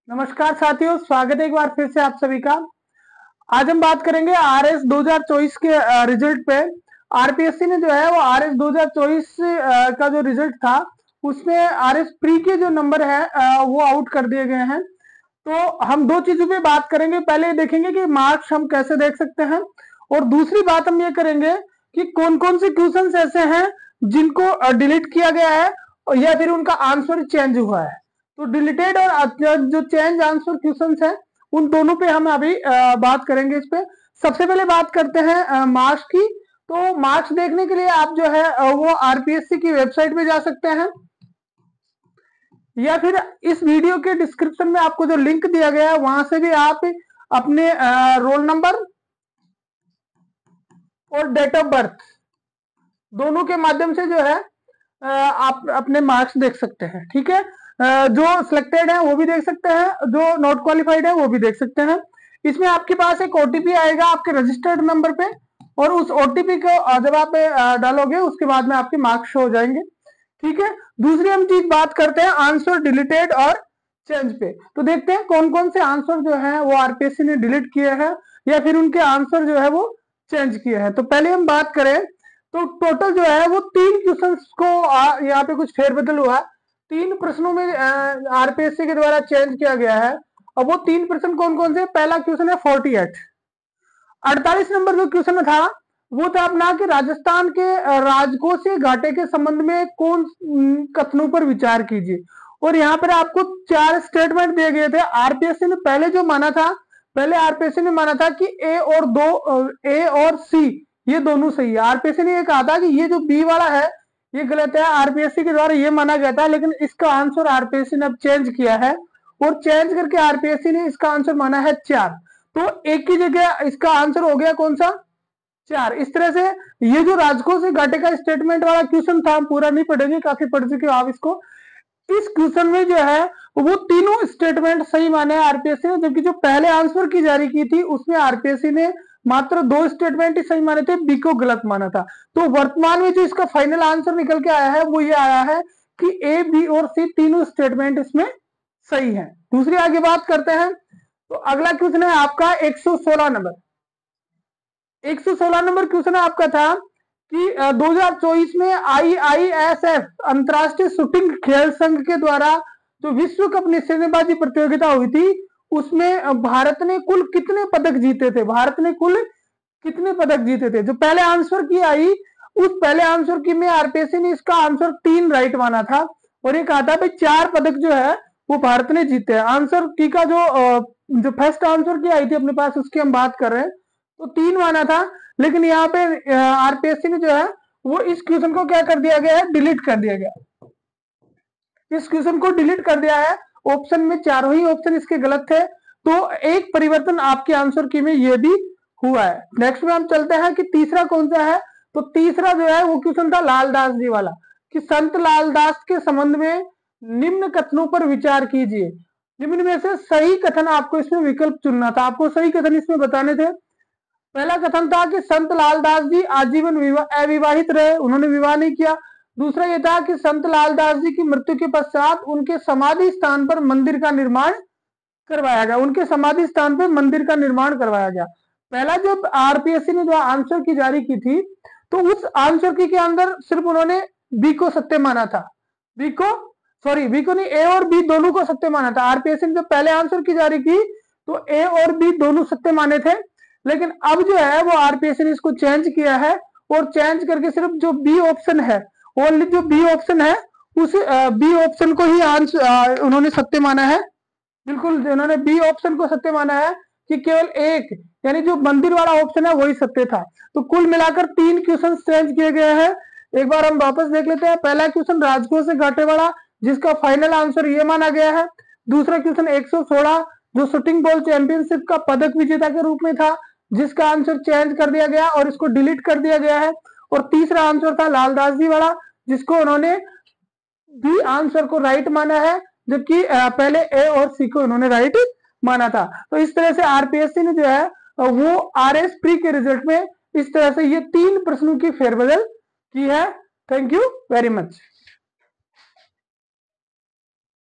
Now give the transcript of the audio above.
नमस्कार साथियों, स्वागत है एक बार फिर से आप सभी का। आज हम बात करेंगे आरएस 2024 के रिजल्ट पे। आरपीएससी ने जो है वो आरएस 2024 का जो रिजल्ट था उसमें आरएस प्री के जो नंबर है वो आउट कर दिए गए हैं। तो हम दो चीजों पे बात करेंगे। पहले देखेंगे कि मार्क्स हम कैसे देख सकते हैं, और दूसरी बात हम ये करेंगे कि कौन कौन से क्वेश्चन ऐसे हैं जिनको डिलीट किया गया है या फिर उनका आंसर चेंज हुआ है। तो डिलीटेड और जो चेंज आंसर क्वेश्चंस हैं उन दोनों पे हम अभी बात करेंगे। इस पे सबसे पहले बात करते हैं मार्क्स की। तो मार्क्स देखने के लिए आप जो है वो आरपीएससी की वेबसाइट पे जा सकते हैं, या फिर इस वीडियो के डिस्क्रिप्शन में आपको जो लिंक दिया गया है वहां से भी आप अपने रोल नंबर और डेट ऑफ बर्थ दोनों के माध्यम से जो है आप अपने मार्क्स देख सकते हैं। ठीक है, जो सिलेक्टेड है वो भी देख सकते हैं, जो नॉट क्वालिफाइड है वो भी देख सकते हैं। इसमें आपके पास एक ओटीपी आएगा आपके रजिस्टर्ड नंबर पे, और उस ओटीपी को जब आप डालोगे उसके बाद में आपके मार्क्स शो हो जाएंगे। ठीक है, दूसरी हम चीज बात करते हैं आंसर डिलीटेड और चेंज पे। तो देखते हैं कौन कौन से आंसर जो है वो आरपीएससी ने डिलीट किए हैं या फिर उनके आंसर जो है वो चेंज किए हैं। तो पहले हम बात करें तो टोटल जो है वो 3 क्वेश्चंस को यहाँ पे कुछ फेरबदल हुआ। 3 प्रश्नों में आरपीएससी के द्वारा चेंज किया गया है। अब वो 3 प्रश्न कौन कौन से? पहला क्वेश्चन है 48। 48 नंबर जो क्वेश्चन था वो था अपना कि राजस्थान के राजकोषीय घाटे के संबंध में कौन कथनों पर विचार कीजिए। और यहाँ पर आपको 4 स्टेटमेंट दिए गए थे। आरपीएससी ने पहले जो माना था, पहले आरपीएससी ने माना था कि ए और सी ये दोनों सही है। आरपीएससी ने ये कहा था कि ये जो बी वाला है ये गलत है। आरपीएससी के द्वारा ये माना गया था, लेकिन इसका आंसर आरपीएससी ने अब चेंज किया है, और चेंज करके आरपीएससी ने इसका आंसर माना है 4। तो एक की जगह इसका आंसर हो गया कौन सा? 4। इस तरह से ये जो राजकोषीय घाटे का स्टेटमेंट वाला क्वेश्चन था हम पूरा नहीं पढ़ेंगे, काफी पढ़ चुके हो आप इसको। इस क्वेश्चन में जो है वो तीनों स्टेटमेंट सही माने आरपीएससी ने, जबकि जो पहले आंसर की जारी की थी उसमें आरपीएससी ने मात्र 2 स्टेटमेंट ही सही माने थे, बी को गलत माना था। तो वर्तमान में जो इसका फाइनल आंसर निकल के आया है वो ये आया है कि ए, बी और सी तीनों स्टेटमेंट इसमें सही है। दूसरी आगे बात करते हैं। तो अगला क्वेश्चन है आपका 116 नंबर। 116 नंबर क्वेश्चन आपका था कि 2024 में आईआईएसएफ अंतरराष्ट्रीय शूटिंग खेल संघ के द्वारा जो विश्व कप निशानेबाजी प्रतियोगिता हुई थी उसमें भारत ने कुल कितने पदक जीते थे? भारत ने कुल कितने पदक जीते थे? जो पहले आंसर की आई उस पहले आंसर की में आरपीएससी ने इसका आंसर 3 राइट माना था, और ये कहा था भाई 4 पदक जो है वो भारत ने जीते हैं। आंसर की का जो फर्स्ट आंसर की आई थी अपने पास उसकी हम बात कर रहे हैं, तो 3 माना था। लेकिन यहाँ पे आरपीएससी ने जो है वो इस क्वेश्चन को क्या कर दिया गया है? डिलीट कर दिया गया। इस क्वेश्चन को डिलीट कर दिया है। ऑप्शन में चारों ही ऑप्शन इसके गलत थे, तो एक परिवर्तन आपके आंसर की में ये भी हुआ है। नेक्स्ट में हम चलते हैं कि तीसरा कौन सा है। तो तीसरा जो है वो क्वेश्चन था लालदास जी वाला कि संत लालदास के संबंध में निम्न कथनों पर विचार कीजिए। निम्न में से सही कथन आपको इसमें विकल्प चुनना था, आपको सही कथन इसमें बताने थे। पहला कथन था कि संत लालदास जी आजीवन अविवाहित रहे, उन्होंने विवाह नहीं किया। दूसरा यह था कि संत लालदास जी की मृत्यु के पश्चात उनके समाधि स्थान पर मंदिर का निर्माण करवाया गया, उनके समाधि स्थान पर मंदिर का निर्माण करवाया गया। पहला जब आरपीएससी ने जो आंसर की जारी की थी तो उस आंसर की के अंदर सिर्फ उन्होंने बी को सत्य माना था। बी को नहीं, ए और बी दोनों को सत्य माना था। आरपीएससी ने जब पहले आंसर की जारी की तो ए और बी दोनों सत्य माने थे, लेकिन अब जो है वो आरपीएससी ने इसको चेंज किया है, और चेंज करके सिर्फ जो बी ऑप्शन है, ओनली जो बी ऑप्शन है उस बी ऑप्शन को ही आंसर उन्होंने सत्य माना है। बिल्कुल उन्होंने बी ऑप्शन को सत्य माना है कि केवल एक, यानी जो मंदिर वाला ऑप्शन है वही सत्य था। तो कुल मिलाकर 3 क्वेश्चन चेंज किए गए हैं। एक बार हम वापस देख लेते हैं। पहला क्वेश्चन राजकोष से घाटे वाला जिसका फाइनल आंसर ये माना गया है। दूसरा क्वेश्चन 116 जो शूटिंग बॉल चैंपियनशिप का पदक विजेता के रूप में था, जिसका आंसर चेंज कर दिया गया और इसको डिलीट कर दिया गया है। और तीसरा आंसर था लालदास जी वाला जिसको उन्होंने बी आंसर को राइट माना है, जबकि पहले ए और सी को उन्होंने राइट माना था। तो इस तरह से आरपीएससी ने जो है वो आरएस प्री के रिजल्ट में इस तरह से ये 3 प्रश्नों की फेरबदल की है। Thank you very much.